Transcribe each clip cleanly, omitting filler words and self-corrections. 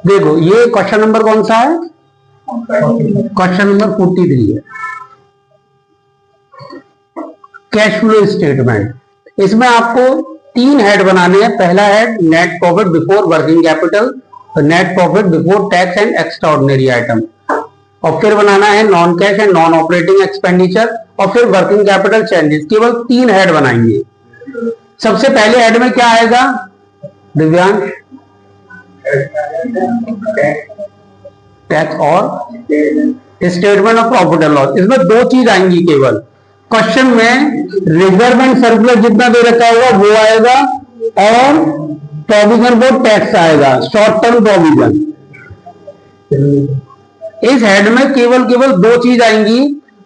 देखो ये question number कौन सा है, क्वेश्चन नंबर 43 है, कैश फ्लो स्टेटमेंट। इसमें आपको 3 हेड बनाने हैं। पहला head net profit before working capital, net profit before tax and extraordinary item, और फिर बनाना है non cash and non operating expenditure, और फिर वर्किंग कैपिटल चेंजेस। केवल 3 हेड बनाएंगे। सबसे पहले हेड में क्या आएगा दिव्यांश? टैक्स और statement of profit and loss. इसमें 2 चीज आएंगी केवल। क्वेश्चन में रिजर्व एंड सरप्लस जितना दे रखा होगा वो आएगा, और प्रोविजन फॉर टैक्स आएगा, शॉर्ट टर्म प्रोविजन। इस हेड में केवल 2 चीज आएंगी,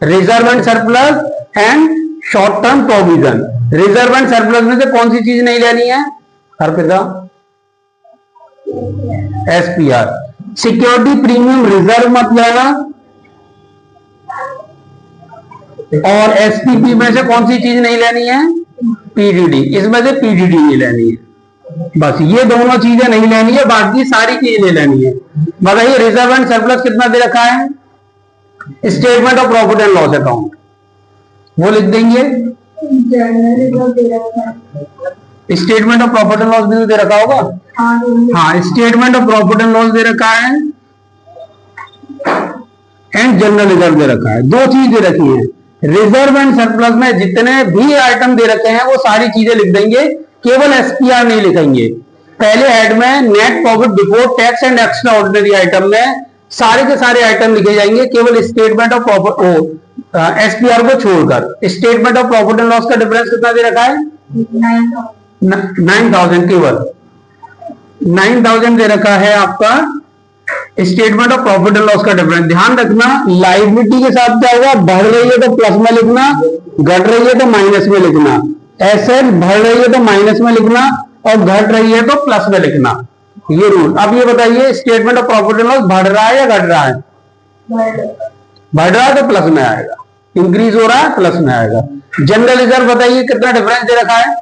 reserve and surplus and short term provision. Reserve and surplus में से कौन सी चीज नहीं लेनी है Arpita? SPR. Security premium reserve मत लेना, और एसपीपी में से कौन सी चीज नहीं लेनी है? पीडीडी। इसमें से पीडीडी नहीं लेनी है। बस ये दोनों चीजें नहीं लेनी है, बाकी सारी चीजें ले लेनी है। बताइए रिजर्व एंड सरप्लस कितना दे रखा है? Statement of profit and loss account वो लिख देंगे। Statement of profit and loss भी दे रखा होगा। हाँ, statement of profit and loss दे रखा है एंड जनरल रिजर्व दे रखा है। 2 चीज दे रखी है। रिजर्व एंड सरप्लस में जितने भी आइटम दे रखे हैं वो सारी चीजें लिख देंगे, केवल एसपीआर नहीं लिखेंगे। पहले हेड में net profit before tax and extraordinary item में सारे के सारे आइटम लिखे जाएंगे, केवल स्टेटमेंट ऑफ प्रॉफिट एसपीआर को छोड़कर। Statement of profit and loss का डिफरेंस कितना दे रखा है? 9,000। केवल 9,000 दे रखा है आपका statement of profit and loss का डिफरेंस। ध्यान रखना लायबिलिटी के साथ क्या होगा, बढ़ रही है तो प्लस में लिखना, घट रही है तो माइनस में लिखना। एसेट बढ़ रही है तो माइनस में लिखना, और घट रही है तो प्लस में लिखना, ये रूल। अब ये बताइए statement of profit and loss बढ़ रहा है या घट रहा है? बढ़ रहा है तो प्लस में आएगा, इंक्रीज हो रहा है प्लस में आएगा। जनरल रिजर्व बताइए कितना डिफरेंस दे रखा है?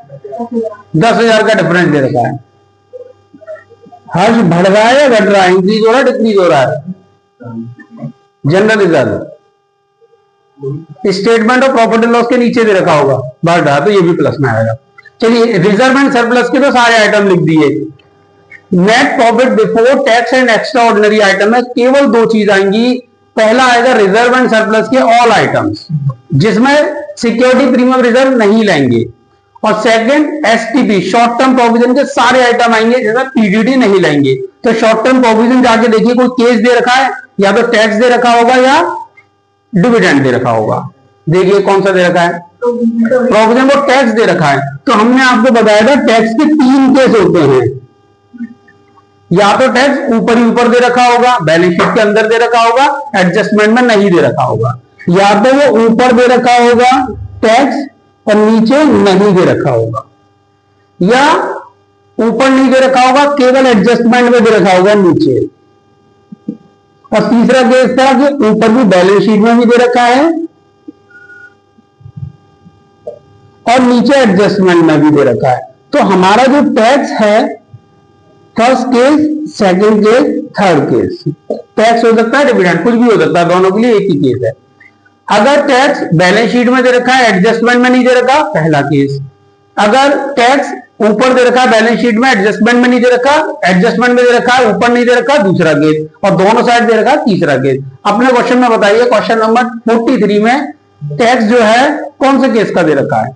10,000 का डिफरेंस दे रखा है। हर्ष बढ़ रहा है या घट रहा है, इंक्रीज हो रहा है डिक्रीज हो रहा है? General reserve statement of profit and loss के नीचे दे रखा होगा, बढ़ रहा तो ये भी प्लस में आएगा। चलिए रिजर्व एंड सरप्लस के तो सारे आइटम लिख दिए। Net profit before tax and extraordinary item में केवल 2 चीज आएंगी। पहला आएगा रिजर्व एंड सरप्लस के ऑल आइटम्स, जिसमें सिक्योरिटी प्रीमियम रिजर्व नहीं लेंगे, और second STP short term provision के सारे आइटम आएंगे, जिसमें पीडीडी नहीं लेंगे। तो शॉर्ट टर्म प्रोविजन जाके देखिए कोई केस दे रखा है, या तो टैक्स दे रखा होगा या डिविडेंड दे रखा होगा। देखिए कौन सा दे रखा है? प्रोविजन को टैक्स दे रखा है। तो हमने आपको बताया था टैक्स के 3 केस होते हैं। या तो टैक्स ऊपर ही ऊपर दे रखा होगा, बैलेंस शीट के अंदर दे रखा होगा, एडजस्टमेंट में नहीं दे रखा होगा, या तो वो ऊपर दे रखा होगा टैक्स और नीचे नहीं दे रखा होगा, या ऊपर नहीं दे रखा होगा केवल एडजस्टमेंट में दे रखा होगा नीचे। और तीसरा केस था कि ऊपर भी बैलेंस शीट में भी दे रखा है और नीचे एडजस्टमेंट में भी दे रखा है। तो हमारा जो टैक्स है first case, second case, third case. Tax हो सकता है डिविडेंड, कुछ भी हो सकता है, दोनों के लिए एक ही केस है। अगर टैक्स बैलेंस शीट में दे रखा है, एडजस्टमेंट में नहीं दे रखा, पहला केस। अगर टैक्स ऊपर दे रखा है बैलेंस शीट में, एडजस्टमेंट में नहीं दे रखा, एडजस्टमेंट में दे रखा है, ऊपर नहीं दे रखा, दूसरा केस, और दोनों साइड दे रखा, तीसरा केस। अपने क्वेश्चन में बताइए क्वेश्चन नंबर 43 में टैक्स जो है कौन से केस का दे रखा है?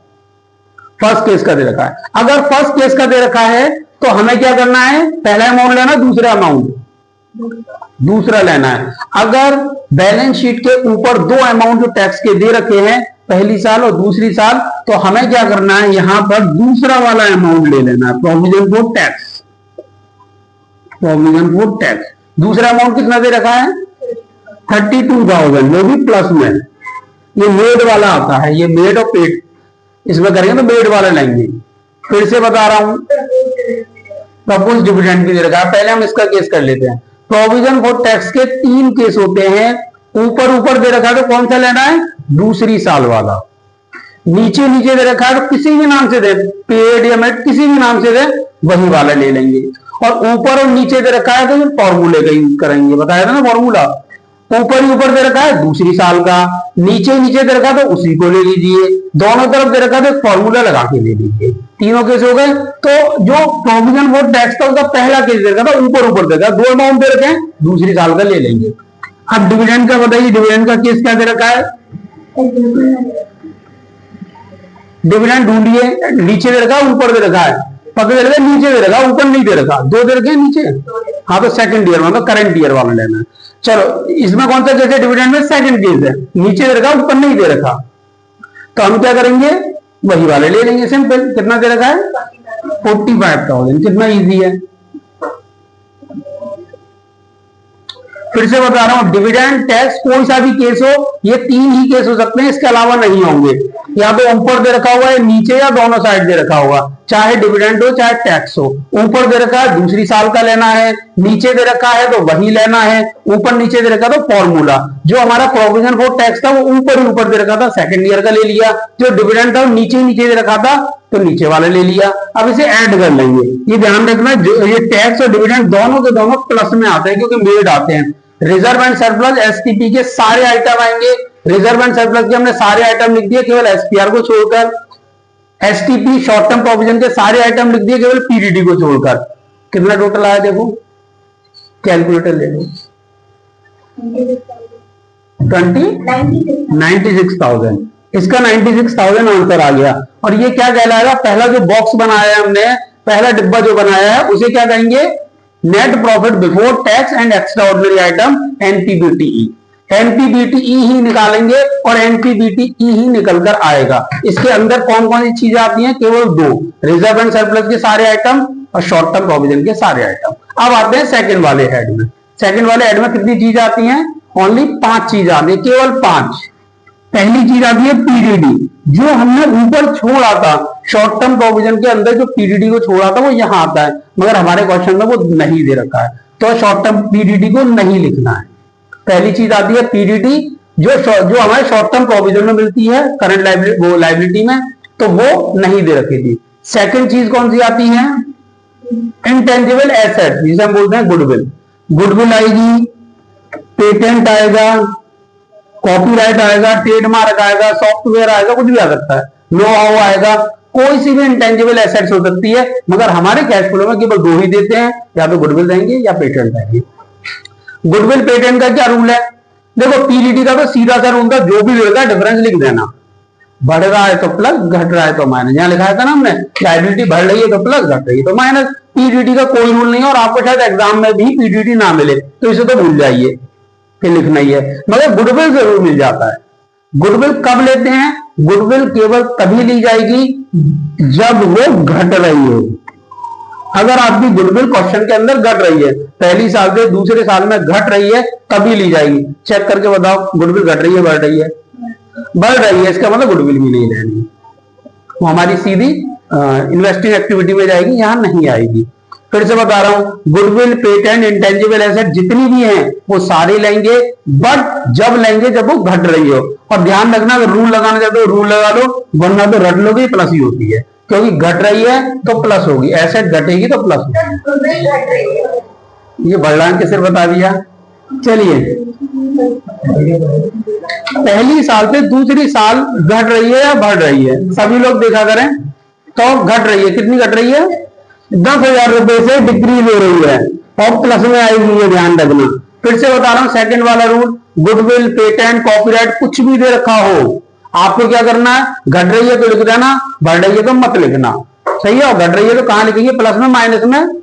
फर्स्ट केस का दे रखा है। अगर फर्स्ट केस का दे रखा है तो हमें क्या करना है? पहला अमाउंट लेना, दूसरा अमाउंट दूसरा लेना है। अगर बैलेंस शीट के ऊपर 2 अमाउंट जो टैक्स के दे रखे हैं, पहली साल और दूसरी साल, तो हमें क्या करना है? यहां पर दूसरा वाला अमाउंट ले लेना है, provision for tax. Provision for tax दूसरा अमाउंट कितना दे रखा है? 32,000, वो भी प्लस में। ये मेड वाला आता है, ये मेड और पेड, इसमें करेंगे तो मेड वाला लेंगे। फिर से बता रहा हूं, प्रपोज डिविडेंड भी दे रखा है। पहले हम इसका केस कर लेते हैं। प्रोविजन फॉर टैक्स के 3 केस होते हैं। ऊपर ऊपर दे रखा है तो कौन सा लेना है? दूसरी साल वाला। नीचे नीचे दे रखा है तो किसी भी नाम से दे, पेड या मेड किसी भी नाम से दे, वही वाला ले लेंगे। और ऊपर और नीचे दे रखा है तो फिर फॉर्मूले का यूज करेंगे, बताया था ना फॉर्मूला। ऊपर ही ऊपर दे रखा है दूसरी साल का, नीचे नीचे दे रखा तो उसी को ले लीजिए, दोनों तरफ दे रखा तो फॉर्मूला लगा के ले लीजिए। तीनों केस हो गए। तो जो प्रोविजन फॉर टैक्स था उसका पहला केस दे रखा था ऊपर ऊपर दे रखा, दो अमाउंट दे रखे हैं, दूसरी साल का ले लेंगे। अब डिविडेंड का बताइए, डिविडेंड का केस क्या दे रखा है? डिविडेंड ढूंढिए, नीचे दे रखा ऊपर दे रखा है, पता चल गया नीचे दे रखा ऊपर नहीं दे रखा, दो दे रखे नीचे। हाँ तो सेकंड ईयर मतलब करंट ईयर वाला लेना है। चलो इसमें कौन सा केस है? डिविडेंड में सेकंड केस है, नीचे दे रखा ऊपर नहीं दे रखा, तो हम क्या करेंगे? वही वाले ले लेंगे। सिंपल। कितना दे रखा है? 45,000। कितना इजी है। फिर से बता रहा हूं, डिविडेंड टैक्स कोई सा भी केस हो, ये तीन ही केस हो सकते हैं, इसके अलावा नहीं होंगे। या तो ऊपर दे रखा हुआ है, नीचे या दोनों साइड दे रखा हुआ, चाहे डिविडेंड हो चाहे टैक्स हो। ऊपर दे रखा है दूसरी साल का लेना है, नीचे दे रखा है तो वही लेना है, ऊपर नीचे दे रखा तो फॉर्मूला। जो हमारा प्रोविजन फॉर टैक्स था वो ऊपर ही ऊपर दे रखा था, सेकंड ईयर का ले लिया। जो डिविडेंड था वो नीचे नीचे दे रखा था तो नीचे वाला ले लिया। अब इसे ऐड कर लेंगे। ये ध्यान रखना, ये टैक्स और डिविडेंड दोनों के दोनों प्लस में आते हैं क्योंकि मेड आते हैं। रिजर्व एंड सरप्लस एसटीपी के सारे आइटम आएंगे। रिजर्व एंड सरप्लस के हमने सारे आइटम लिख दिए केवल एसपीआर को छोड़कर। एसटीपी शॉर्ट टर्म प्रोविजन के सारे आइटम लिख दिए केवल पीडीडी को छोड़कर। कितना टोटल आया देखो, कैलकुलेटर ले लो। 96,000। इसका 96,000 आंसर आ गया। और ये क्या कहलाएगा? पहला जो बॉक्स बनाया है हमने, पहला डिब्बा जो बनाया है उसे क्या कहेंगे? Net profit before tax and extraordinary item, NPBTE. NPBTE ही निकालेंगे और एनपीबीटीई ही निकल कर आएगा। इसके अंदर कौन कौन सी चीजें आती हैं? केवल दो, रिजर्व एंड सरप्लस के सारे आइटम और शॉर्ट टर्म प्रोविजन के सारे आइटम। अब आते हैं सेकंड वाले हेड में। सेकंड वाले हेड में कितनी चीज आती हैं? ओनली 5 चीज आती है, केवल 5। पहली चीज आती है पीडीडी, जो हमने ऊपर छोड़ा था शॉर्ट टर्म प्रोविजन के अंदर, जो पीडीडी को छोड़ा था वो यहां आता है, मगर हमारे क्वेश्चन में वो नहीं दे रखा है, तो शॉर्ट टर्म पीडीडी को नहीं लिखना है। पहली चीज आती है पीडीडी, जो हमारे शॉर्ट टर्म प्रोविजन में मिलती है करंट लाइबिलिटी में, तो वो नहीं दे रखी थी। सेकंड चीज कौन सी आती है? इंटेंजिबल एसेट, जिसे हम बोलते हैं गुडविल। गुडविल आएगी, पेटेंट आएगा, कॉपीराइट आएगा, ट्रेडमार्क आएगा, सॉफ्टवेयर आएगा, कुछ भी आ सकता है, नो हाउ आएगा, कोई सी भी इंटेंजिबल एसेट्स हो सकती है। मगर हमारे कैश फ्लो में केवल दो ही देते हैं, या तो गुडविल देंगे या पेटेंट देंगे। गुडविल पेटेंट का क्या रूल है? देखो पीडीडी का तो सीधा सा रूल था, जो भी मिलेगा डिफरेंस लिख देना, बढ़ रहा है तो प्लस, घट रहा है तो माइनस। यहां लिखा था ना हमने, लायबिलिटी बढ़ रही है तो प्लस, घट रही है तो माइनस। पीडीडी का कोई रूल नहीं है, और आपको शायद एग्जाम में भी पीडीडी ना मिले तो इसे तो भूल जाइए, फिर लिखना ही है। मगर गुडविल जरूर मिल जाता है। गुडविल कब लेते हैं? गुडविल केवल तभी ली जाएगी जब वो घट रही हो। अगर आपकी गुडविल क्वेश्चन के अंदर घट रही है, पहली साल से दूसरे साल में घट रही है, तभी ली जाएगी। चेक करके बताओ, गुडविल घट रही है बढ़ रही है? बढ़ रही है, इसका मतलब गुडविल भी नहीं लेनी, वो हमारी सीधी इन्वेस्टिंग एक्टिविटी में जाएगी, यहां नहीं आएगी। फिर से बता रहा हूं, गुडविल, पेटेंट, इंटेंजिबल एसेट जितनी भी हैं वो सारे लेंगे, बट जब लेंगे जब वो घट रही हो। और ध्यान रखना, अगर रूल लगाना चाहते हो रूल लगा लो, वरना तो रट लोगे प्लस ही होती है, क्योंकि घट रही है तो प्लस होगी, एसेट घटेगी तो प्लस होगी। ये भगवान के सिर बता दिया। चलिए, पहली साल से दूसरी साल घट रही है या बढ़ रही है? सभी लोग देखा करें तो घट रही है। कितनी घट रही है? 10,000 रुपए से डिक्रीज हो रही है और प्लस में आएगी, ये ध्यान रखना। फिर से बता रहा हूं, सेकंड वाला रूल, गुडविल, पेटेंट, कॉपीराइट कुछ भी दे रखा हो, आपको क्या करना है? घट रही है तो लिख देना, बढ़ रही है तो मत लिखना। सही है? और घट रही है तो कहां लिखेंगे? प्लस में, माइनस में,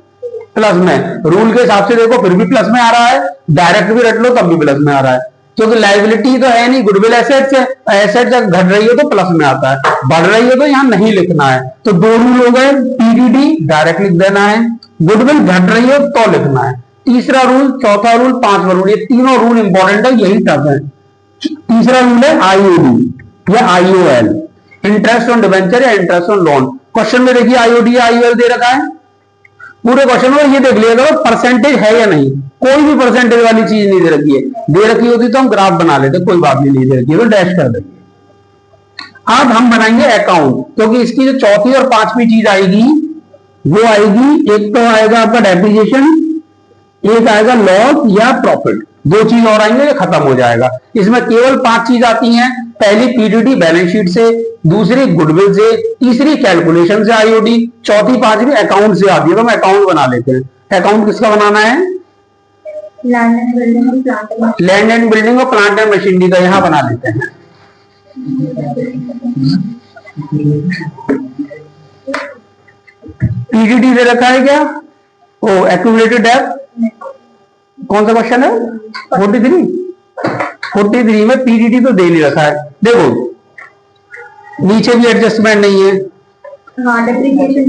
प्लस में। रूल के हिसाब से देखो फिर भी प्लस में आ रहा है, डायरेक्ट भी रट लो तब भी प्लस में आ रहा है, क्योंकि लाइबिलिटी तो है नहीं, गुडविल एसेट्स है। एसेट जब घट रही है तो प्लस में आता है, बढ़ रही है तो यहां नहीं लिखना है। तो दो रूल हो गए, पीडीडी डायरेक्ट लिख देना है, गुडविल घट रही है तो लिखना है। तीसरा रूल, चौथा रूल, पांचवा रूल, ये तीनों रूल इंपॉर्टेंट है, यही टफ है। तीसरा रूल है आईओडी या आईओएल, इंटरेस्ट ऑन डिवेंचर या इंटरेस्ट ऑन लोन। क्वेश्चन में देखिए आईओडी या आईओएल दे रखा है, पूरे क्वेश्चन में ये देख लिएगा परसेंटेज है या नहीं। कोई भी परसेंटेज वाली चीज नहीं दे रखी है, दे रखी होती तो हम ग्राफ बना लेते, कोई बात नहीं दे रखी है तो डैश कर देंगे। अब हम बनाएंगे अकाउंट, क्योंकि इसकी जो चौथी और पांचवी चीज आएगी वो आएगी, एक तो आएगा आपका डेप्रिसिएशन, एक आएगा लॉस या प्रॉफिट, दो चीज और आएंगे, खत्म हो जाएगा। इसमें केवल 5 चीज आती हैं। पहली पीडीटी बैलेंस शीट से, दूसरी गुडविल से, तीसरी कैलकुलेशन से आईओडी, चौथी पांचवी अकाउंट से आती है। तो हम अकाउंट बना लेते हैं। अकाउंट किसका बनाना है? लैंड एंड बिल्डिंग और प्लांट एंड मशीनरी का यहां बना लेते हैं। पीडीटी दे रखा है क्या? ओ एक्यूमुलेटेड डेब्ट, कौन सा क्वेश्चन है? 43 में पीडीटी तो दे नहीं रखा है। देखो नीचे भी एडजस्टमेंट नहीं है।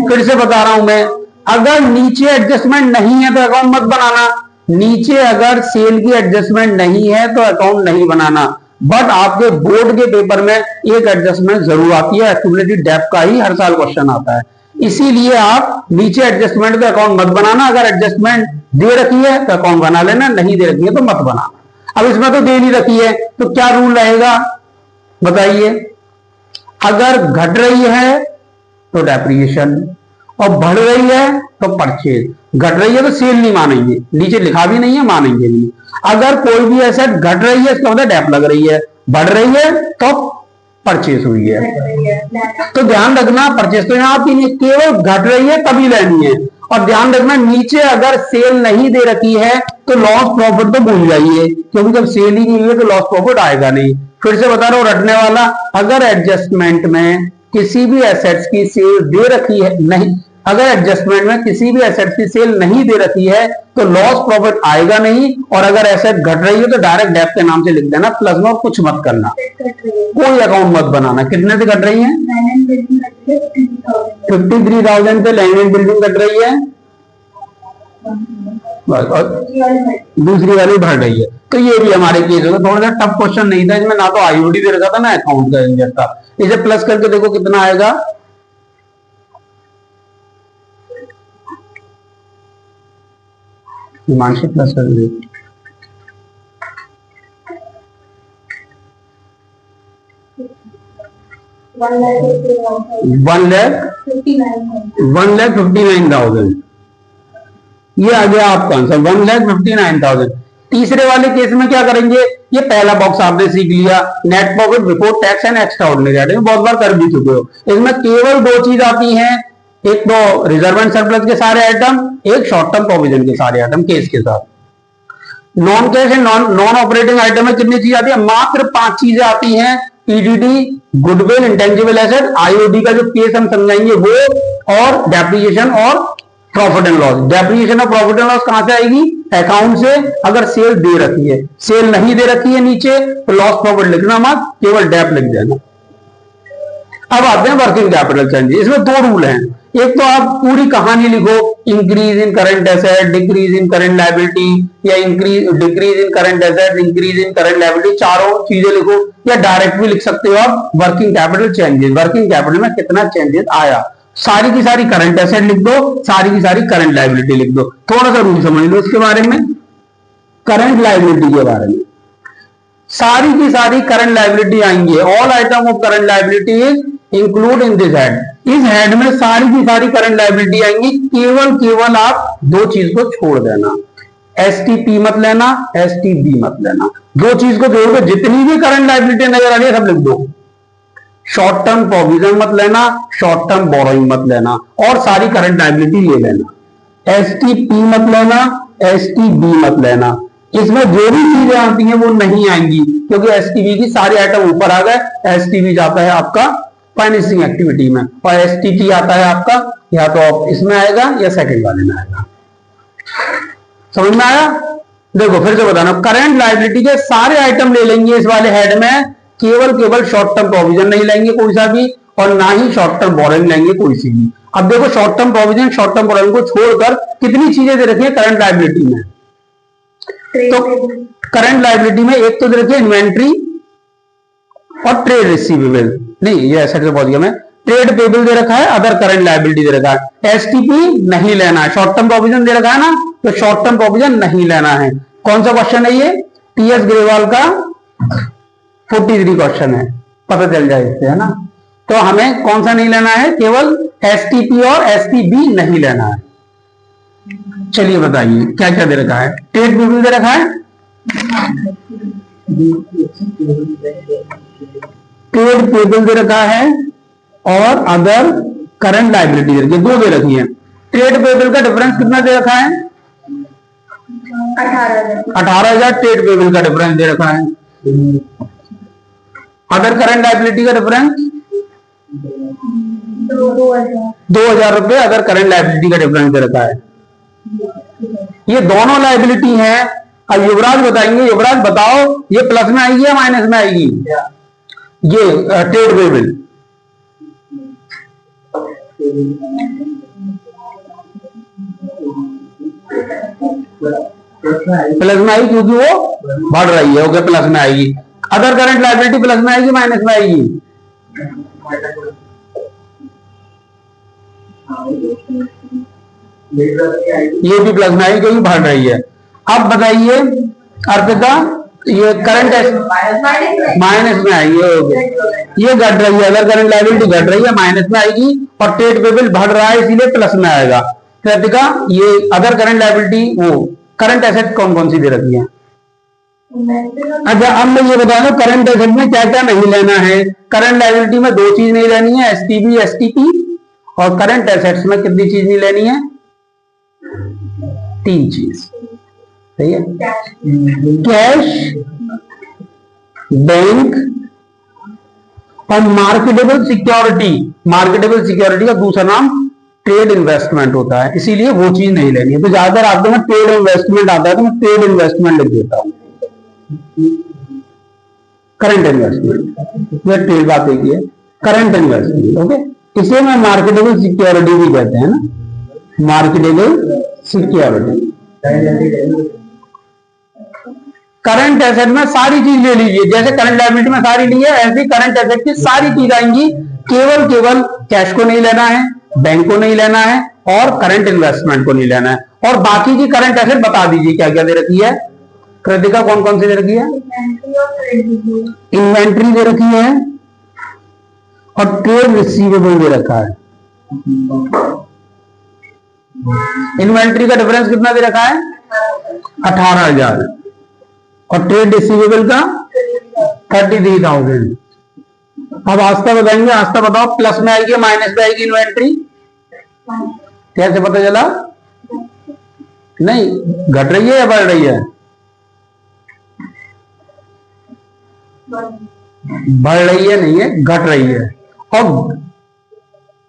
फिर से बता रहा हूं मैं, अगर नीचे एडजस्टमेंट नहीं है तो अकाउंट मत बनाना। नीचे अगर सेल की एडजस्टमेंट नहीं है तो अकाउंट नहीं बनाना। बट आपके बोर्ड के पेपर में एक एडजस्टमेंट जरूर आती है, एक्यूमुलेटेड डेब्ट का ही हर साल क्वेश्चन आता है। इसीलिए आप नीचे एडजस्टमेंट तो अकाउंट मत बनाना। अगर एडजस्टमेंट दे रखी है तो अकाउंट बना लेना, नहीं दे रखी है तो मत बनाना। अब इसमें तो दे नहीं रखी है तो क्या रूल रहेगा बताइए? अगर घट रही है तो डेप्रिसिएशन और बढ़ रही है तो परचेज। घट रही है तो सेल नहीं मानेंगे, नीचे लिखा भी नहीं है, मानेंगे नहीं। अगर कोई भी एसेट घट रही है इसका मतलब डेप लग रही है, बढ़ रही है तो परचेज हुई है। तो ध्यान रखना, परचेज तो यहां आती नहीं, केवल घट रही है तभी लेनी है। और ध्यान रखना नीचे अगर सेल नहीं दे रखी है तो लॉस प्रॉफिट तो भूल जाइए, क्योंकि जब सेल ही नहीं हुई तो लॉस प्रॉफिट आएगा नहीं। फिर से बता रहा हूं रटने वाला, अगर एडजस्टमेंट में किसी भी एसेट्स की सेल दे रखी है नहीं, अगर एडजस्टमेंट में किसी भी एसेट की सेल नहीं दे रखी है तो लॉस प्रॉफिट आएगा नहीं। और अगर एसेट घट रही है तो डायरेक्ट डेब्ट के नाम से लिख देना, प्लस में कुछ मत करना, कोई अकाउंट मत बनाना। कितने से घट रही है? 53,000 पे लैंड एंड बिल्डिंग घट रही है, दूसरी वाली बढ़ रही है। तो ये भी हमारे केस होगा। थोड़ा सा टफ क्वेश्चन नहीं था इसमें, ना तो आईओडी दे रखा था ना अकाउंट का इंजन था। इसे प्लस करके देखो कितना आएगा। हिमांशु प्लस कर दे। 1,59,000 ये आ गया आपका आंसर, 1,59,000। तीसरे वाले केस में क्या करेंगे? ये पहला बॉक्स आपने सीख लिया, net profit before tax and extraordinary item, बहुत बार कर भी चुके हो। इसमें केवल दो चीज आती हैं, एक तो रिजर्व एंड सरप्लस के सारे आइटम, एक शॉर्ट टर्म प्रोविजन के सारे आइटम केस के साथ। Non cash and non operating item में कितनी चीज आती है? मात्र 5 चीजें आती हैं। PDT, goodwill, intangible asset, IOD का जो केस हम समझाएंगे वो, और डेप्रिसिएशन और प्रॉफिट एंड लॉस। डेप्रिसिएशन और प्रॉफिट एंड लॉस कहां से आएगी? अकाउंट से, अगर सेल दे रखी है। सेल नहीं दे रखी है नीचे तो लॉस प्रॉफिट लिखना मत, केवल डेप लिख देना। अब आते हैं वर्किंग कैपिटल चेंजेस। इसमें 2 रूल हैं। एक तो आप पूरी कहानी लिखो, increase in current asset, decrease in current liability, या decrease in current asset, increase in current liability, चारों चीजें लिखो। या डायरेक्ट भी लिख सकते हो आप, working capital changes, working capital में कितना चेंजेस आया। सारी की सारी करंट एसेट लिख दो, सारी की सारी करंट लायबिलिटी लिख दो। थोड़ा सा रूल समझ लो इसके बारे में, करंट लायबिलिटी के बारे में। सारी की सारी करंट लायबिलिटी आएंगी, all item of current liability is include in this head. इस हेड में सारी की सारी करंट लायबिलिटी आएंगी, केवल आप 2 चीज को छोड़ देना, एसटीपी मत लेना, एसटीबी मत लेना। 2 चीज को जोड़ के जितनी भी करंट लायबिलिटी नजर आ रही है सब लिख दो। शॉर्ट टर्म प्रोविजन मत लेना, शॉर्ट टर्म बोरोइंग मत लेना, और सारी करंट लायबिलिटी ले लेना। एसटीपी मत लेना, एसटीबी मत लेना। इसमें जो भी चीजें आती हैं वो नहीं आएंगी, क्योंकि एसटीबी की सारे आइटम ऊपर आ गए। एसटीबी जाता है आपका फाइनेंसिंग एक्टिविटी में, और एसटीटी आता है आपका या तो इसमें आएगा या सेकंड वाले में आएगा। समझ में आया? देखो फिर से बताना, करंट लायबिलिटी के सारे आइटम ले लेंगे इस वाले हेड में, केवल शॉर्ट टर्म प्रोविजन नहीं लेंगे कोई सा भी, और ना ही शॉर्ट टर्म बोरोइंग लेंगे कोई सी भी। अब देखो short term provision, short term borrowing को छोड़कर कितनी चीजें दे रखी है करंट लायबिलिटी में? तो करंट लायबिलिटी में एक तो दे रखी है इन्वेंट्री और ट्रेड रिसीवेबल, नहीं ये एसेट से पहुंच गया मैं। ट्रेड पेबल दे रखा है, अदर करंट लायबिलिटी दे रखा है। एसटीपी नहीं लेना है, शॉर्ट टर्म प्रोविजन दे रखा है ना, तो शॉर्ट टर्म प्रोविजन नहीं लेना है। कौन सा क्वेश्चन है ये? टीएस ग्रेवाल का 43 क्वेश्चन है, पता चल जाए इससे, है ना। तो हमें कौन सा नहीं लेना है, केवल एसटीपी और एसटीबी नहीं लेना है। चलिए बताइए क्या क्या दे रखा है। ट्रेड पेबल दे रखा है, ट्रेड पेबल दे रखा है और अदर करंट लायबिलिटी दे रखी है, दो दे रखी है। ट्रेड पेबल का डिफरेंस कितना दे रखा है, 18,000 ट्रेड पेबल का डिफरेंस दे रखा है। अदर करंट लायबिलिटी का डिफरेंस 2,000 रुपए अदर करंट लायबिलिटी का डिफरेंस दे रखा है। ये दोनों लायबिलिटी हैं। अब युवराज बताएंगे, युवराज बताओ ये प्लस में आएगी या माइनस में आएगी, ये ट्रेड पेबल प्लस में आएगी क्योंकि वो बढ़ रही है। ओके, प्लस में आएगी। अदर करंट लायबिलिटी प्लस में आएगी माइनस में आएगी, ये भी प्लस में आएगी क्योंकि बढ़ रही है। अब बताइए अर्पिता, ये करंट माइनस में आएगी, ये घट रही है, अदर करंट लायबिलिटी घट रही है माइनस में आएगी और ट्रेड पेबल बढ़ रहा है इसीलिए प्लस में आएगा। कृतिका, ये अदर करंट लायबिलिटी, वो करंट एसेट कौन कौन सी दे रखी है? अच्छा, अब मैं ये बता दूं करंट एसेट में क्या क्या नहीं लेना है। करंट लायबिलिटी में दो चीज नहीं लेनी है, एसटीबी एसटीपी, और करंट एसेट्स में कितनी चीज नहीं लेनी है, तीन चीज। सही है, कैश, बैंक और मार्केटेबल सिक्योरिटी। मार्केटेबल सिक्योरिटी का दूसरा नाम ट्रेड इन्वेस्टमेंट होता है, इसीलिए वो चीज नहीं लेनी है। तो ज्यादातर आपको में ट्रेड इन्वेस्टमेंट आता है तो मैं ट्रेड इन्वेस्टमेंट लिख देता हूं। करंट इन्वेस्टमेंट, ये ट्रेड बात एक है, करंट इन्वेस्टमेंट। ओके, इसे मैं मार्केटेबल सिक्योरिटी भी कहते हैं ना, मार्केटेबल सिक्योरिटी। करंट एसेट में सारी चीज ले लीजिए, जैसे करंट लायबिलिटी में सारी ली है ऐसे करंट एसेट की सारी चीज आएंगी। केवल कैश को नहीं लेना है, बैंक को नहीं लेना है और करंट इन्वेस्टमेंट को नहीं लेना है। और बाकी की करंट एसेट बता दीजिए क्या क्या दे रखी है। कृतिका, कौन कौन सी दे रखी है? इन्वेंट्री दे रखी है और ट्रेड रिसीवेबल दे रखा है। इन्वेंट्री का डिफरेंस कितना दे रखा है? 18,000 और ट्रेड रिसीवेबल का 33,000। अब आस्था बताएंगे, आस्था बताओ प्लस में आएगी माइनस में आएगी इन्वेंट्री? कैसे पता चला? नहीं, घट रही है या बढ़ रही है? बढ़ रही है, नहीं है, घट रही है। और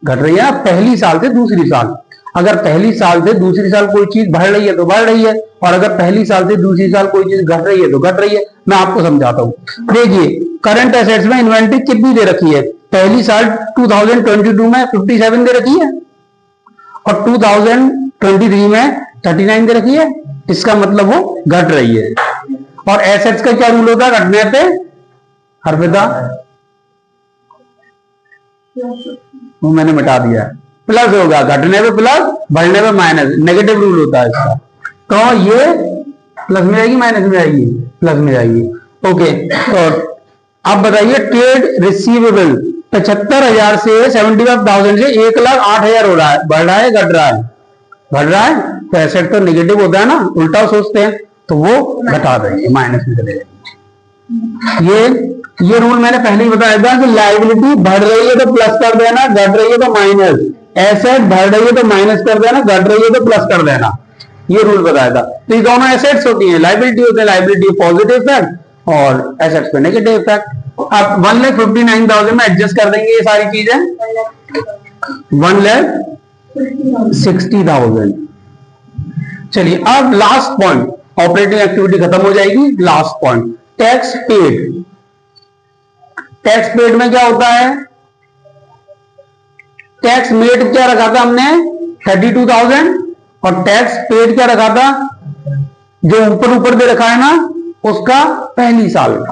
घट रही है पहली साल से दूसरी साल। अगर पहली साल से दूसरी साल कोई चीज बढ़ रही है तो बढ़ रही है, और अगर पहली साल से दूसरी साल कोई चीज घट रही है तो घट रही है। मैं आपको समझाता हूं, देखिए करंट एसेट्स में इन्वेंट्री कितनी दे रखी है। पहली साल 2022 में 57 दे रखी है और 2023 में 39 दे रखी है। इसका मतलब वो घट रही है। और एसेट्स का क्या रूल होता है घटने पे? अर्पिता, वो मैंने मिटा दिया, प्लस होगा, घटने पे प्लस, बढ़ने पे माइनस, नेगेटिव रूल होता है इसका। तो ये प्लस में आएगी माइनस में आएगी? प्लस में आएगी। ओके, तो अब बताइए ट्रेड रिसीवेबल 75,000 से 75,000 से 1,08,000 हो रहा है, बढ़ रहा है घट रहा है? बढ़ रहा है। तो एसेट तो नेगेटिव होता है ना, उल्टा सोचते हैं, तो वो घटा देंगे, माइनस में चले जाएंगे। ये रूल मैंने पहले ही बताया था कि लायबिलिटी बढ़ रही है तो प्लस कर देना, घट रही है तो माइनस। एसेट बढ़ रही है तो माइनस कर देना, घट रही है तो प्लस कर देना, ये रूल बताया था। तो ये दोनों एसेट्स होती हैं, लायबिलिटी होते हैं, लायबिलिटी पॉजिटिव इफेक्ट और एसेट्स पे नेगेटिव इफेक्ट। अब 1,59,000 में एडजस्ट कर देंगे ये सारी चीजें, 1,60,000। चलिए अब लास्ट पॉइंट, ऑपरेटिंग एक्टिविटी खत्म हो जाएगी। Last point, tax paid. Tax paid में क्या होता है? टैक्स मेड क्या रखा था हमने? 32,000 और टैक्स पेड क्या रखा था? जो ऊपर ऊपर दे रखा है ना, उसका पहली साल का।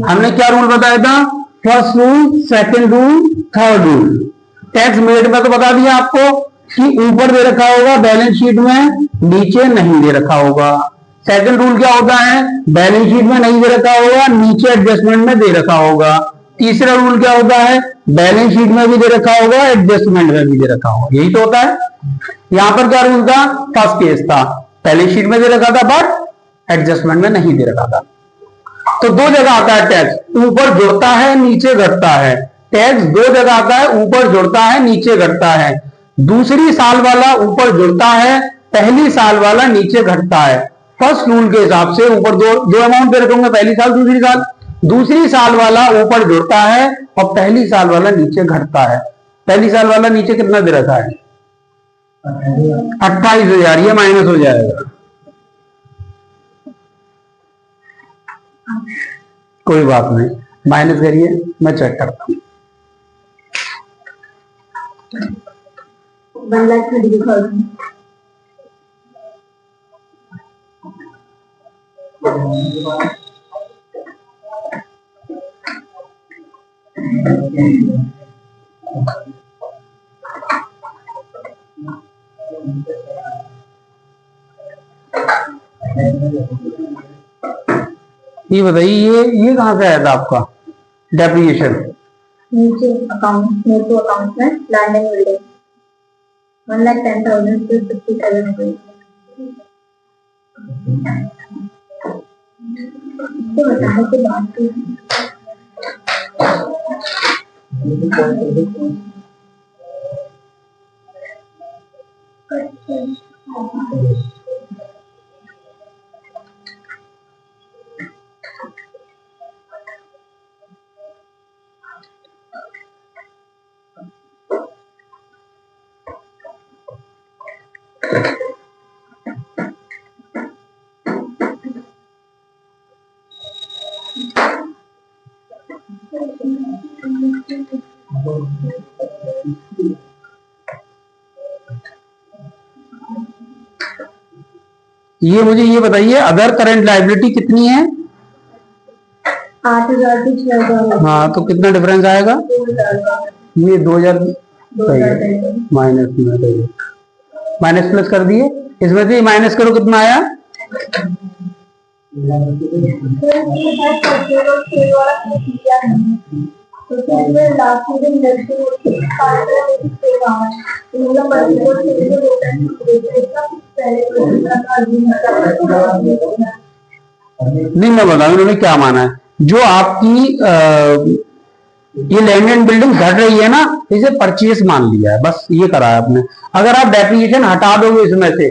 हमने क्या रूल बताया था? First rule, second rule, third rule. Tax made में तो बता दिया आपको कि ऊपर दे रखा होगा बैलेंस शीट में, नीचे नहीं दे रखा होगा। सेकंड रूल क्या होता है? बैलेंस शीट में नहीं दे रखा होगा, नीचे एडजस्टमेंट में दे रखा होगा। तीसरा रूल क्या होता है, बैलेंस शीट में भी दे रखा होगा, एडजस्टमेंट में भी दे रखा होगा, यही तो होता है। यहां पर क्या रूल था, फर्स्ट केस था, बैलेंस शीट में दे रखा था बट एडजस्टमेंट में नहीं दे रखा था। तो दो जगह आता है टैक्स, ऊपर जुड़ता है नीचे घटता है। टैक्स दो जगह आता है, ऊपर जुड़ता है नीचे घटता है। दूसरी साल वाला ऊपर जुड़ता है, पहली साल वाला नीचे घटता है। फर्स्ट रूल के हिसाब से ऊपर दो अमाउंट दे रखे होंगे, पहली साल दूसरी साल। दूसरी साल वाला ऊपर जुड़ता है और पहली साल वाला नीचे घटता है। पहली साल वाला नीचे कितना दे रखा है, 28,000, ये माइनस हो जाएगा, कोई बात नहीं, माइनस करिए, मैं चेक करता हूँ। 1,30,000। ये बताइए, ये कहाँ से आया था आपका डेप्रिसिएशन? नीचे अकाउंट में, तो अकाउंट में लैंड एंड बिल्डिंग 1,10,000 से 57 तो बताने के बाद ये मुझे ये बताइए, अदर करंट लायबिलिटी कितनी है? 8,000 से 6,000। हाँ, तो कितना डिफरेंस आएगा? 2,000। ये 2,000 माइनस माइनस प्लस कर दिए, इसमें से माइनस करो, कितना आया? नहीं, मैं बताऊं उन्होंने क्या माना है। जो आपकी ये लैंड एंड बिल्डिंग घट रही है ना, इसे परचेस मान लिया है, बस ये करा है आपने। अगर आप डेप्रिसिएशन हटा दोगे इसमें से,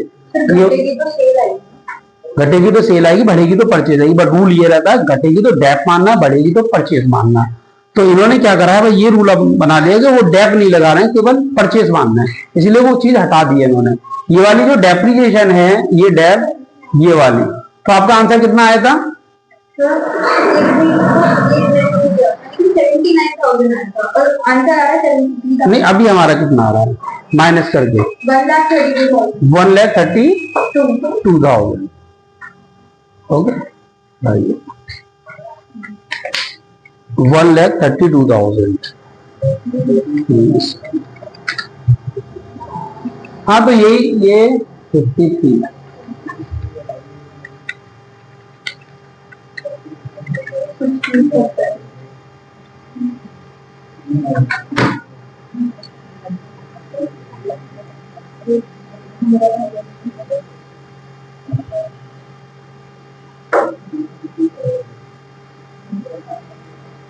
घटेगी तो सेल आएगी, बढ़ेगी तो परचेज आएगी, बट रूल ये रहता है घटेगी तो डेप मानना, बढ़ेगी तो परचेज मानना। तो इन्होंने क्या करा है भाई, ये रूल अब बना दिया कि वो डेप नहीं लगा रहे हैं, केवल परचेज मानना है, इसलिए वो चीज हटा दी है इन्होंने। ये वाली जो डेप्रिसिएशन है, ये डेप, ये वाली, तो आपका आंसर कितना आया था? 79,000 और आंसर आ रहा है 73,000। नहीं, अभी हमारा कितना आ रहा है माइनस करके? 1,32,000। ओके, 1,32,000। हाँ, तो ये 53।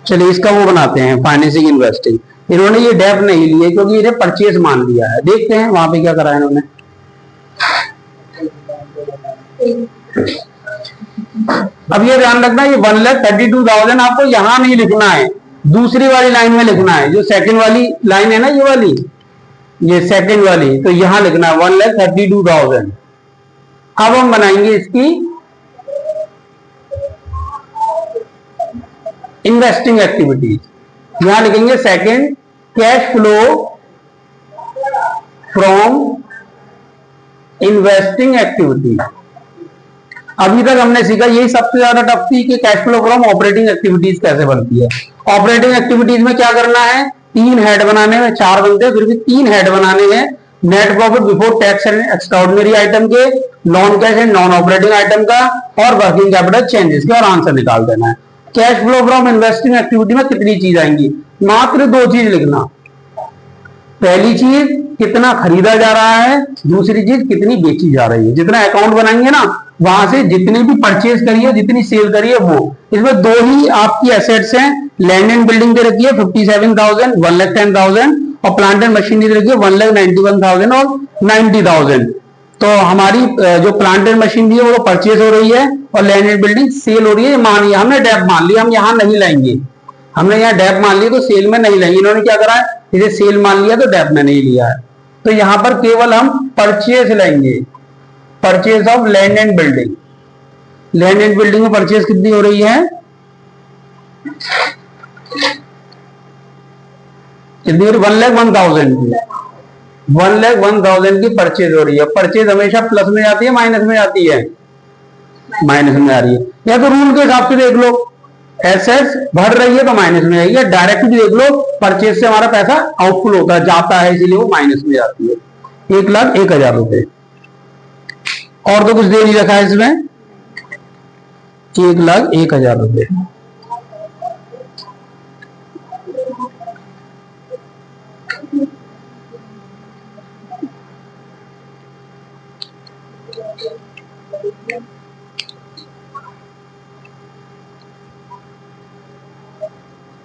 चलिए इसका वो बनाते हैं, फाइनेंसिंग इन्वेस्टिंग। इन्होंने ये डेप नहीं लिए क्योंकि इन्हें परचेज मान लिया है। देखते हैं वहां पे क्या करा है इन्होंने। अब ये ध्यान रखना, ये 1,32,000 आपको यहां नहीं लिखना है, दूसरी वाली लाइन में लिखना है। जो सेकंड वाली लाइन है ना, ये वाली, ये सेकंड वाली, तो यहां लिखना है 1,32,000। अब हम बनाएंगे इसकी इन्वेस्टिंग एक्टिविटीज। यहां लिखेंगे second, cash flow from investing activity. अभी तक हमने सीखा, यही सबसे ज्यादा टफ थी कि cash flow from operating activities कैसे बनती है। ऑपरेटिंग एक्टिविटीज में क्या करना है, 3 हेड बनाने में, 4 बनते हैं फिर भी 3 हेड बनाने हैं। Net profit before tax and extraordinary item के, non cash and non operating item का, और वर्किंग कैपिटल चेंजेस के, और आंसर निकाल देना है। Cash flow from investing activity में कितनी चीज आएंगी, मात्र दो चीज लिखना। पहली चीज कितना खरीदा जा रहा है, दूसरी चीज कितनी बेची जा रही है। जितना अकाउंट बनाएंगे ना, वहां से जितनी भी परचेज करी है, जितनी सेल करी है वो, इसमें दो ही आपकी एसेट्स हैं। लैंड एंड बिल्डिंग दे रखी है 57,000, 1,10,000, और प्लांट एंड मशीनरी दे रखी है 1,91,000 और 90,000। तो हमारी जो प्लांट एंड मशीनरी है वो परचेज हो रही है और लैंड एंड बिल्डिंग सेल हो रही है। मान लिया हमने डेप मान लिया, हम यहाँ नहीं लाएंगे, हमने यहाँ डेप मान लिया तो सेल में नहीं लाएंगे। इन्होंने क्या करा है, इसे सेल मान लिया तो डेप में नहीं लिया है। तो यहां पर केवल हम परचेज लेंगे, purchase of land and building. Land and building में परचेज कितनी हो रही है, कितनी हो रही, 1,01,000 की, 1,01,000 की परचेज हो रही है। परचेज हमेशा प्लस में जाती है माइनस में जाती है, माइनस में आ रही है। या तो रूल के हिसाब से देख लो, एसेट्स बढ़ रही है तो माइनस में आएगी, डायरेक्ट भी देख लो परचेज से हमारा पैसा आउटफुल होता है, जाता है, इसीलिए वो माइनस में जाती है। 1,01,000 रुपए। और तो कुछ दे नहीं रखा है इसमें, 1,01,000 रुपए।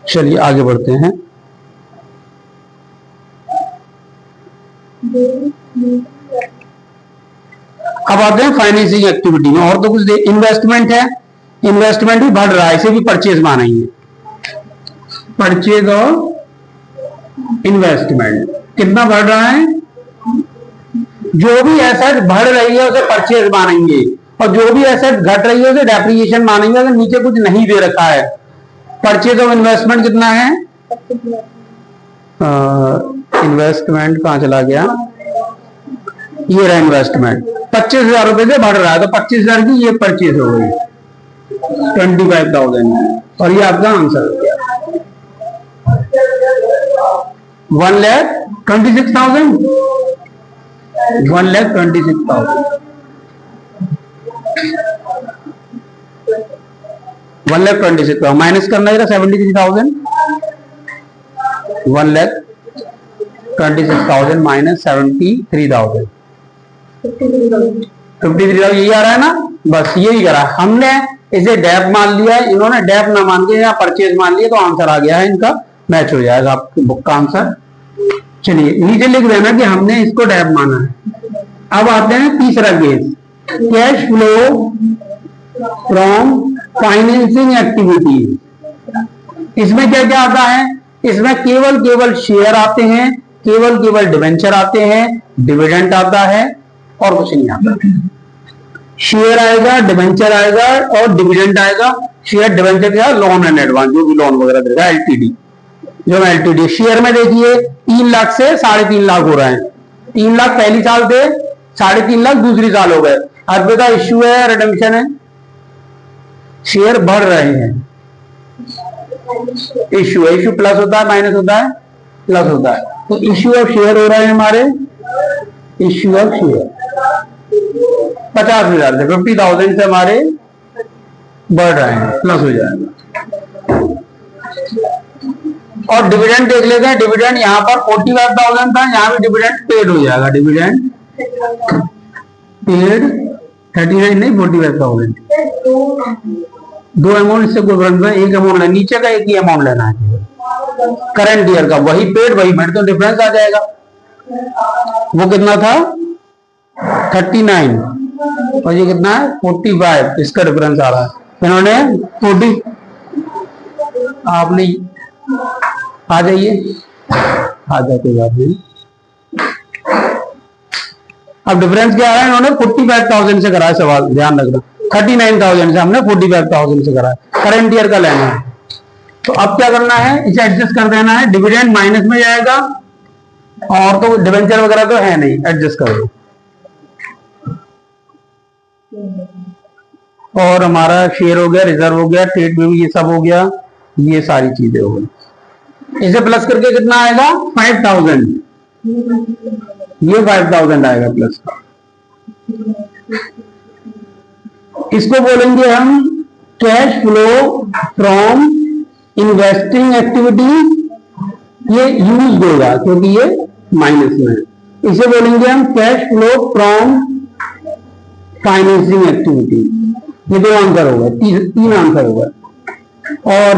चलिए आगे बढ़ते हैं। अब आते हैं फाइनेंसिंग एक्टिविटी में। और तो कुछ इन्वेस्टमेंट है, इन्वेस्टमेंट भी बढ़ रहा है, इसे भी परचेज मानेंगे। परचेज और इन्वेस्टमेंट कितना बढ़ रहा है, जो भी एसेट बढ़ रही है उसे परचेज मानेंगे, और जो भी एसेट घट रही है उसे डेप्रिसिएशन मानेंगे, अगर नीचे कुछ नहीं दे रखा है। परचेज ऑफ इन्वेस्टमेंट कितना है, इन्वेस्टमेंट कहां चला गया, ये रहा इन्वेस्टमेंट, 25,000 रुपए से बढ़ रहा है, तो 25,000 की ये परचेज हो गई 25,000, और ये आपका आंसर हो गया 1,26,000, 1,26,000, 1,26,000 माइनस करना है 73,000, 1,26,000 माइनस 73,000, 53,000 यही आ रहा है ना। बस यही करा हमने, इसे डेप मान लिया है, इन्होंने डेप ना मान के यहाँ परचेज मान लिया, तो आंसर आ गया है इनका, मैच हो जाएगा आपकी बुक का आंसर। चलिए नीचे लिख देना कि हमने इसको डेप माना है। अब आते हैं तीसरा case, cash flow from financing activity. इसमें क्या क्या आता है, इसमें केवल शेयर आते हैं, केवल डिवेंचर आते हैं, डिविडेंड आता है, और कुछ नहीं आता। शेयर आएगा, डिवेंचर आएगा और डिविडेंड आएगा। शेयर डिवेंचर क्या, लोन एंड एडवांस, जो भी लोन वगैरह देगा, एलटीडी, जो एलटीडी। शेयर में देखिए 3 लाख से 3.5 लाख हो रहे हैं, 3 लाख पहली साल थे, 3.5 लाख दूसरी साल हो गए। अर्बे का इश्यू है, रिडेम्पशन है, शेयर बढ़ रहे हैं, इश्यू प्लस होता है, माइनस होता है, प्लस होता है, तो इश्यू ऑफ शेयर हो रहे हैं हमारे, इश्यू ऑफ शेयर 50,000 से 50,000 से हमारे बढ़ रहे हैं, प्लस हो जाएगा। और डिविडेंड देख लेते हैं, डिविडेंड यहाँ पर 45,000 था, यहाँ भी डिविडेंड पेड हो जाएगा, डिविडेंड पेड 39 नहीं 45,000। दो अमाउंट, इससे कोई फर्क नहीं, एक अमाउंट लेना, नीचे का एक ही अमाउंट लेना है, करंट ईयर का, वही पेड वही पेड, तो डिफरेंस आ जाएगा। वो कितना था 39 और ये कितना है 45, इसका डिफरेंस आ रहा है। इन्होंने 40, आपने आ जाइए, आ जाते बात नहीं। अब डिफरेंस क्या आ रहा है, इन्होंने 45,000 से करा है सवाल, ध्यान रखना, 39,000 से हमने 45,000 से करा है, करंट ईयर का लेना है। तो अब क्या करना है, इसे एडजस्ट कर देना है, डिविडेंड माइनस में जाएगा, और तो डिवेंचर वगैरह तो है नहीं, एडजस्ट कर दो। और हमारा शेयर हो गया, रिजर्व हो गया, ट्रेड में भी ये सब हो गया, ये सारी चीजें हो गई। इसे प्लस करके कितना आएगा 5,000, ये 5,000 आएगा प्लस का। इसको बोलेंगे हम cash flow from investing activity, ये यूज होगा क्योंकि ये माइनस में है। इसे बोलेंगे हम cash flow from financing activity. ये दो आंसर होगा, तीन आंसर होगा। और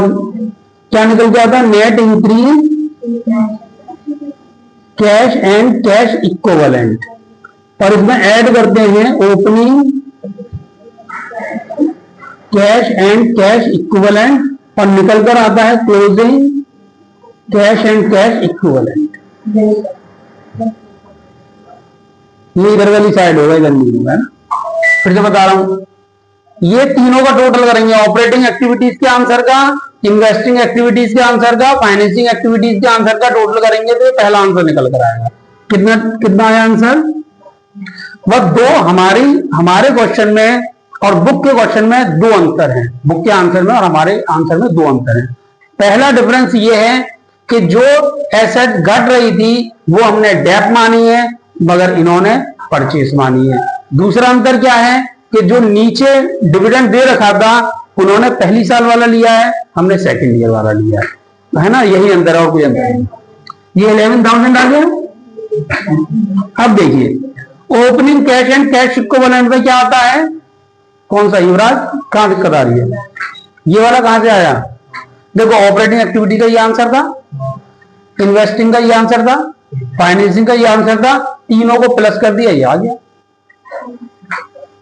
क्या निकल के आता है? Net increase cash and cash equivalent. और इसमें ऐड करते हैं opening cash and cash equivalent, और निकल कर आता है closing cash and cash equivalent. ये इधर वाली साइड होगा, इधर नहीं होगा ना। फिर से बता रहा हूं, ये तीनों का टोटल करेंगे, ऑपरेटिंग एक्टिविटीज के आंसर का, इन्वेस्टिंग एक्टिविटीज के आंसर का, फाइनेंसिंग एक्टिविटीज के आंसर का टोटल करेंगे तो पहला आंसर निकल कर आएगा। कितना कितना आया आंसर? वह दो हमारे क्वेश्चन में और बुक के क्वेश्चन में दो अंतर हैं। बुक के आंसर में और हमारे आंसर में दो अंतर हैं। पहला डिफरेंस ये है कि जो एसेट घट रही थी वो हमने डेप मानी है, मगर इन्होंने परचेस मानी है। दूसरा अंतर क्या है कि जो नीचे डिविडेंड दे रखा था उन्होंने पहली साल वाला लिया है, हमने सेकंड ईयर वाला लिया है ना। यही अंतर है और कोई अंतर नहीं। ये 11,000 आ गया। अब देखिए opening cash and cash equivalent में क्या आता है? कौन सा युवराज, कहां दिक्कत आ रही है? ये वाला कहां से आया? देखो ऑपरेटिंग एक्टिविटी का ये आंसर था, इन्वेस्टिंग का ये आंसर था, फाइनेंसिंग का ये आंसर था, तीनों को प्लस कर दिया, ये आ गया।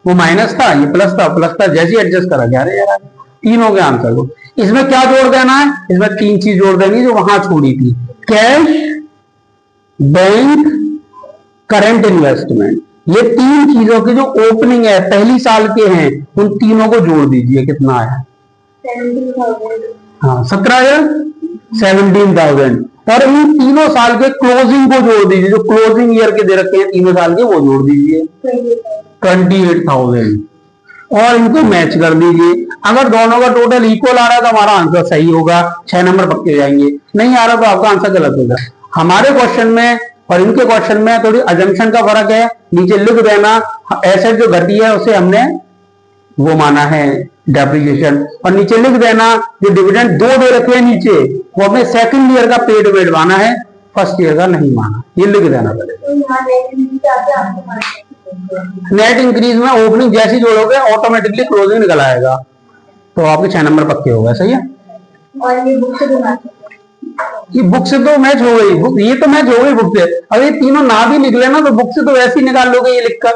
वो माइनस था, ये प्लस था, जैसे एडजस्ट करा गया यार तीनों के आंसर को। इसमें क्या जोड़ देना है? इसमें तीन चीज जोड़ देनी जो वहां छोड़ी थी, कैश, बैंक, करंट इन्वेस्टमेंट। ये तीन चीजों की जो ओपनिंग है पहली साल के हैं, उन तीनों को जोड़ दीजिए। कितना है? 17,000। हाँ 17,000, 17,000। और इन तीनों साल के क्लोजिंग को जोड़ दीजिए, जो क्लोजिंग ईयर के दे रखे हैं तीनों साल के, वो जोड़ दीजिए 28,000 और इनको मैच कर दीजिए। अगर दोनों का टोटल इक्वल आ रहा है तो हमारा आंसर सही होगा, 6 नंबर पक्के हो जाएंगे। नहीं आ रहा तो आपका आंसर गलत होगा। हमारे क्वेश्चन में और इनके क्वेश्चन में थोड़ी अजम्पशन का फर्क है। नीचे लिख देना एसेट जो घटी है उसे हमने वो माना है डेप्रिसिएशन, और नीचे लिख देना जो डिविडेंड दो दे रखे हैं नीचे वो हमने सेकंड ईयर का पेड वेड माना है, फर्स्ट ईयर का नहीं माना। ये लिख देना पड़ेगा। नेट इंक्रीज में ओपनिंग जैसी जोड़ोगे ऑटोमेटिकली क्लोजिंग निकल आएगा, तो आपके 6 नंबर पक्के हो गए। सही है। और ये बुक से ये बुक से तो मैच हो गई, ये तो मैच हो गई बुक से। अब ये तीनों ना भी निकले ना तो बुक से तो वैसे ही निकाल लोगे ये लिखकर,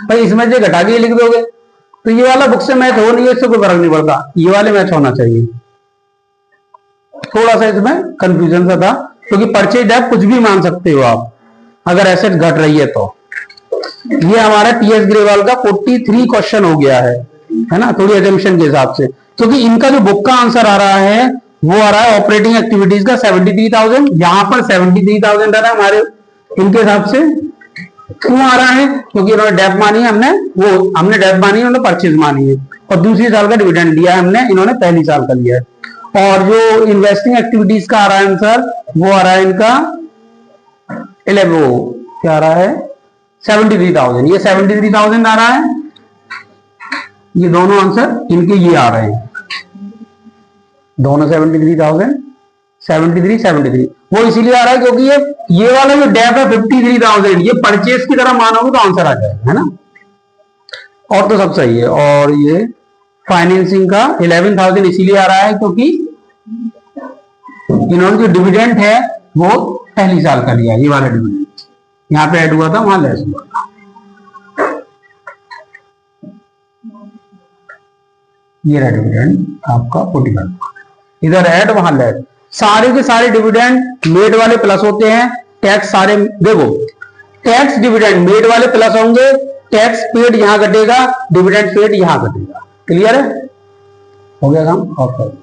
भाई इसमें जो घटा के लिख दोगे तो ये वाला बुक से मैच हो नहीं है, इससे कोई फर्क नहीं पड़ता, ये वाले मैच होना चाहिए। थोड़ा सा इसमें कंफ्यूजन सा था, क्योंकि परचेज डेट कुछ भी मान सकते हो आप अगर एसेट घट रही है तो। ये हमारा टीएस ग्रेवाल का 43 क्वेश्चन हो गया है ना, थोड़ी एजम्पशन के हिसाब से, क्योंकि इनका जो बुक का आंसर आ रहा है वो आ रहा है ऑपरेटिंग एक्टिविटीज का 73,000, यहां पर 73,000 आ रहा है हमारे इनके हिसाब से। क्यों आ रहा है? क्योंकि उन्होंने डेप मानी है, हमने डेप मानी है, उन्होंने परचेज मानी है, और दूसरी साल का डिविडेंड लिया है हमने, इन्होंने पहली साल का लिया है। और जो इन्वेस्टिंग एक्टिविटीज का आ रहा है आंसर वो आ रहा है इनका 11 क्या आ रहा है 73,000, ये 73,000 आ रहा है। ये दोनों आंसर इनके ये आ रहे हैं, दोनों 73,000, 73 वो इसीलिए आ रहा है क्योंकि ये वाला जो डेप है 53,000 ये परचेज की तरह मानोगे तो आंसर आ जाएगा, है ना। और तो सब सही है। और ये फाइनेंसिंग का 11,000 इसीलिए आ रहा है क्योंकि इन्होंने जो डिविडेंड है वो पहली साल का लिया, ये वाला डिविडेंड यहाँ पे ऐड हुआ था, वहां लेस हुआ था। ये रहा डिविडेंड आपका 45, इधर ऐड वहां लेस। सारे के सारे डिविडेंड मेड वाले प्लस होते हैं, टैक्स सारे देखो टैक्स डिविडेंड मेड वाले प्लस होंगे, टैक्स पेड यहां घटेगा, डिविडेंड पेड यहां घटेगा। क्लियर है? हो गया काम। और